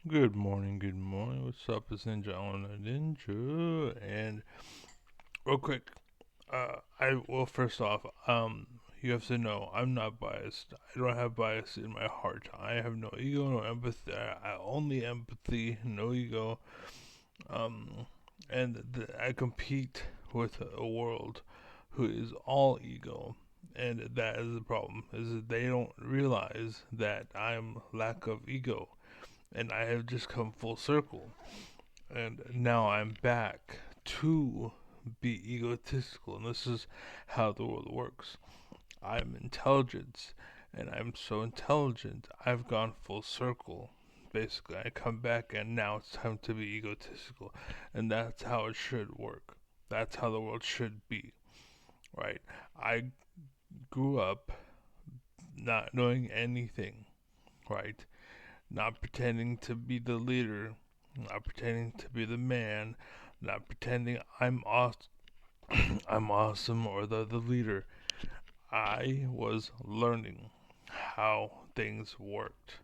Good morning, good morning. What's up? It's Ninja on a Ninja. And real quick, first off, you have to know I'm not biased. I don't have bias in my heart. I have no ego, no empathy. I only empathy, no ego. Um, I compete with a world who is all ego. And that is the problem, is that they don't realize that I'm lack of ego and I have just come full circle. And now I'm back to be egotistical, and this is how the world works. I'm intelligence, and I'm so intelligent, I've gone full circle. Basically, I come back, and now it's time to be egotistical, and that's how it should work. That's how the world should be, right? I grew up not knowing anything, right? Not pretending to be the leader, not pretending to be the man, not pretending I'm awesome or the leader. I was learning how things worked.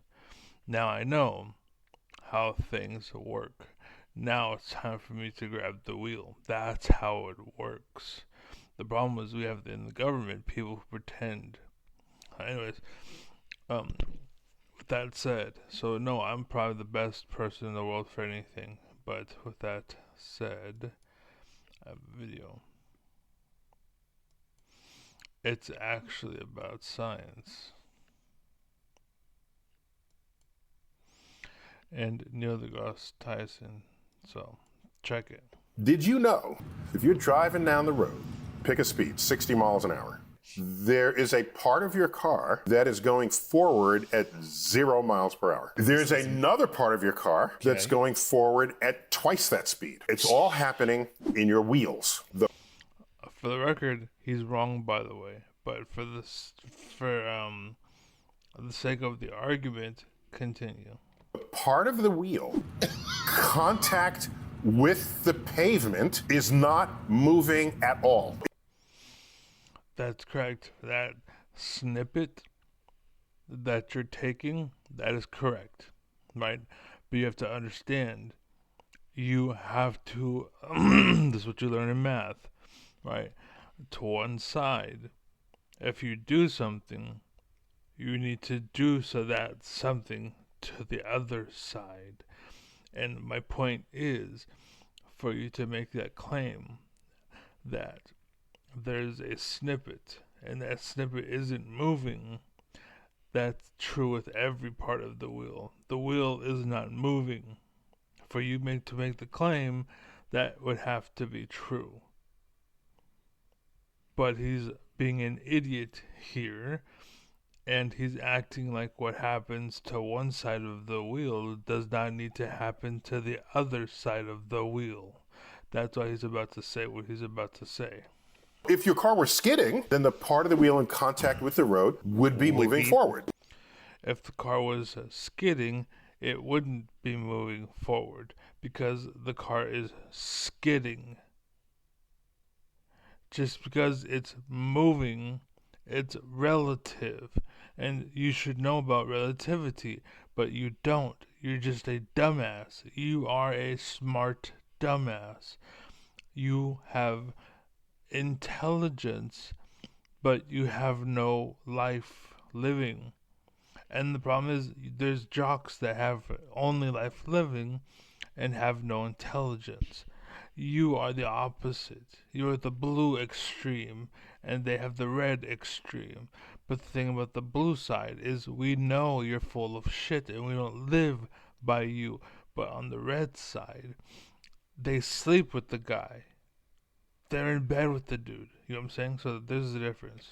Now I know how things work. Now it's time for me to grab the wheel. That's how it works. The problem is we have in the government people who pretend. Anyways, um, with that said, so no, I'm probably the best person in the world for anything. But with that said, I have a video. It's actually about science. And Neil deGrasse Tyson. So, check it. Did you know if you're driving down the road, pick a speed, 60 miles an hour, there is a part of your car that is going forward at 0 miles per hour. There's another part of your car that's going forward at twice that speed. It's all happening in your wheels. For the record, he's wrong, by the way. But for the sake of the argument, continue. Part of the wheel, contact with the pavement, is not moving at all. That's correct. That snippet that you're taking, that is correct, right? But you have to understand, you have to, this is what you learn in math, right? To one side. If you do something, you need to do so that something to the other side. And my point is, for you to make that claim that there's a snippet and that snippet isn't moving, that's true with every part of the wheel. The wheel is not moving. For you to make the claim, that would have to be true. But he's being an idiot here, and he's acting like what happens to one side of the wheel does not need to happen to the other side of the wheel. That's why he's about to say what he's about to say. If your car were skidding, then the part of the wheel in contact with the road would be moving forward. If the car was skidding, it wouldn't be moving forward because the car is skidding. Just because it's moving, it's relative. And you should know about relativity, but you don't. You're just a dumbass. You are a smart dumbass. You have intelligence, but you have no life living. And the problem is, there's jocks that have only life living and have no intelligence. You are the opposite. You're the blue extreme, and they have the red extreme. But the thing about the blue side is we know you're full of shit and we don't live by you. But on the red side, they sleep with the guy. They're in bed with the dude. You know what I'm saying? So there's the difference.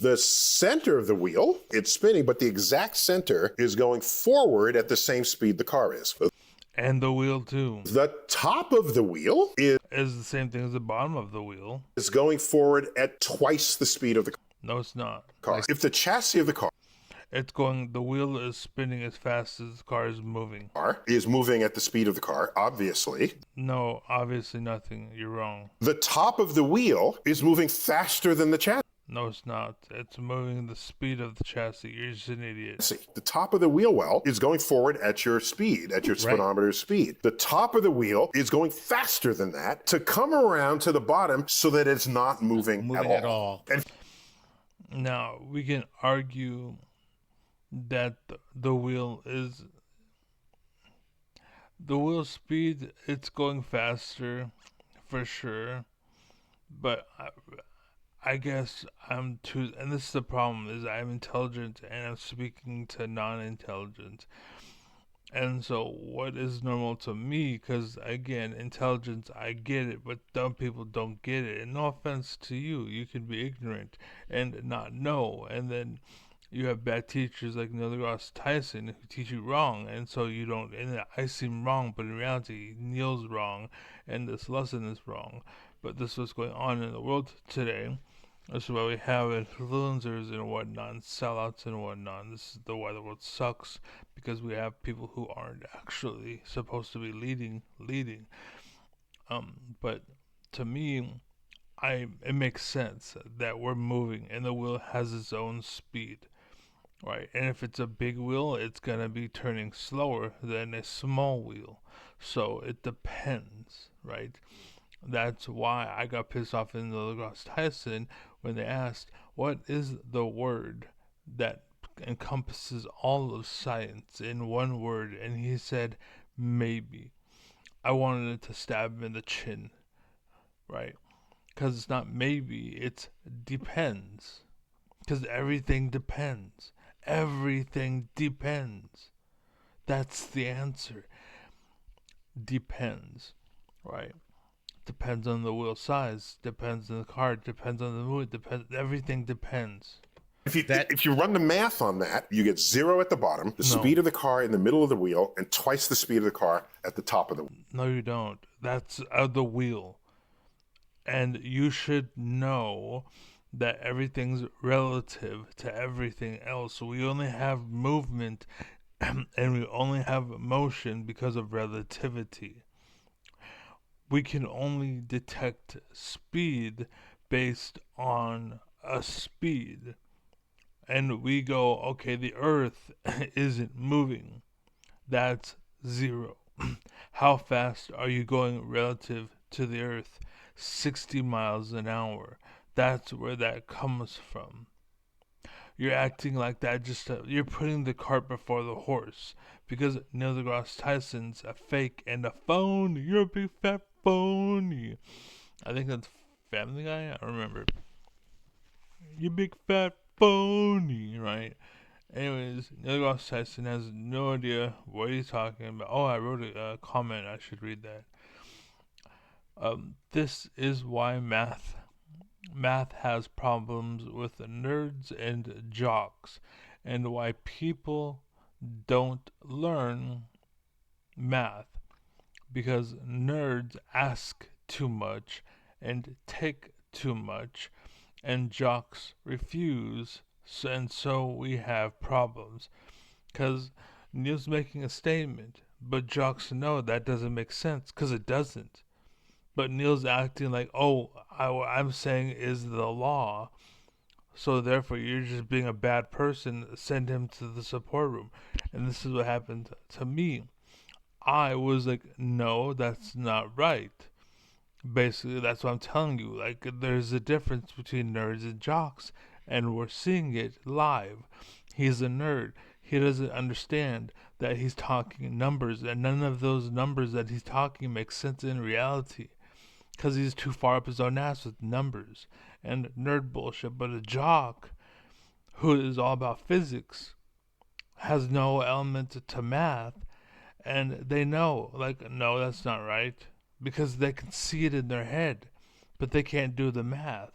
The center of the wheel, it's spinning, but the exact center is going forward at the same speed the car is. And the wheel too. The top of the wheel is the same thing as the bottom of the wheel. Is going forward at twice the speed of the No, it's not. car. If the chassis of the car the wheel is spinning as fast as the car is moving. Is moving at the speed of the car, obviously. No, obviously nothing. You're wrong. The top of the wheel is moving faster than the chassis. No, it's not. It's moving the speed of the chassis. You're just an idiot. See, the top of the wheel well is going forward at your speed, at your speedometer speed. The top of the wheel is going faster than that to come around to the bottom so that it's not moving at all. And now, we can argue that the wheel is the wheel speed, it's going faster for sure, but I guess I'm too, and this is the problem, is I'm intelligent and I'm speaking to non-intelligent. And so what is normal to me, because again, intelligence, I get it, but dumb people don't get it. And no offense to you, you can be ignorant and not know. And then you have bad teachers like Neil deGrasse Tyson who teach you wrong, and so you don't, and I seem wrong, but in reality, Neil's wrong, and this lesson is wrong. But this is what's going on in the world today. This is why we have influencers and whatnot, and sellouts and whatnot. This is why the world sucks, because we have people who aren't actually supposed to be leading. But to me, it makes sense that we're moving, and the wheel has its own speed, right? And if it's a big wheel, it's gonna be turning slower than a small wheel. So it depends, right? That's why I got pissed off in the deGrasse Tyson when they asked, what is the word that encompasses all of science in one word? And he said, maybe. I wanted to stab him in the chin, right? Because it's not maybe, it's depends. Because everything depends. Everything depends. That's the answer. Depends, right? Depends on the wheel size, depends on the car, depends on the mood, depends. Everything depends. If you run the math on that, you get 0 at the bottom, the speed of the car in the middle of the wheel, and twice the speed of the car at the top of the wheel. No, you don't. That's the wheel. And you should know that everything's relative to everything else. We only have movement and we only have motion because of relativity. We can only detect speed based on a speed. And we go, okay, the earth isn't moving. That's 0. How fast are you going relative to the earth? 60 miles an hour. That's where that comes from. You're acting like that, you're putting the cart before the horse. Because Neil deGrasse Tyson's a fake and a phone. You're a big fat phony. I think that's Family Guy. I don't remember. You big fat phony, right? Anyways, Neil deGrasse Tyson has no idea what he's talking about. Oh, I wrote a comment. I should read that. This is why math has problems with nerds and jocks, and why people don't learn math, because nerds ask too much and take too much, and jocks refuse, and so we have problems. Because Neil's making a statement, but jocks know that doesn't make sense, because it doesn't. But Neil's acting like, oh, I'm saying is the law, so therefore you're just being a bad person, send him to the support room. And this is what happened to me. I was like, no, that's not right. Basically, that's what I'm telling you. Like, there's a difference between nerds and jocks, and we're seeing it live. He's a nerd. He doesn't understand that he's talking numbers, and none of those numbers that he's talking make sense in reality, because he's too far up his own ass with numbers and nerd bullshit. But a jock who is all about physics has no element to math, and they know, like, no, that's not right, because they can see it in their head, but they can't do the math,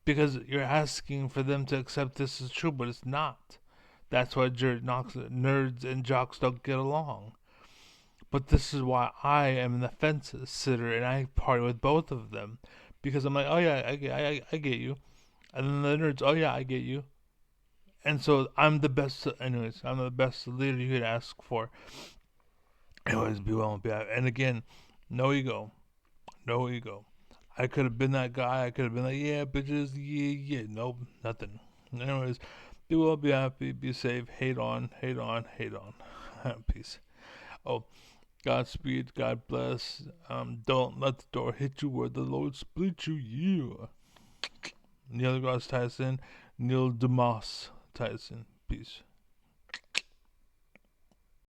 because you're asking for them to accept this is true, but it's not. That's why nerds and jocks don't get along. But this is why I am the fence sitter, and I party with both of them, because I'm like, oh yeah, I get you, and then the nerds, oh yeah, I get you, and so I'm the best. Anyways, I'm the best leader you could ask for. Anyways, be well and be out. And again, no ego, no ego. I could have been that guy. I could have been like, yeah, bitches, yeah. Nope, nothing. Anyways, be well, be happy, be safe. Hate on, hate on, hate on. Peace. Oh, Godspeed, God bless. Don't let the door hit you where the Lord split you. Yeah. Neil deGrasse Tyson, Neil deMause Tyson. Peace.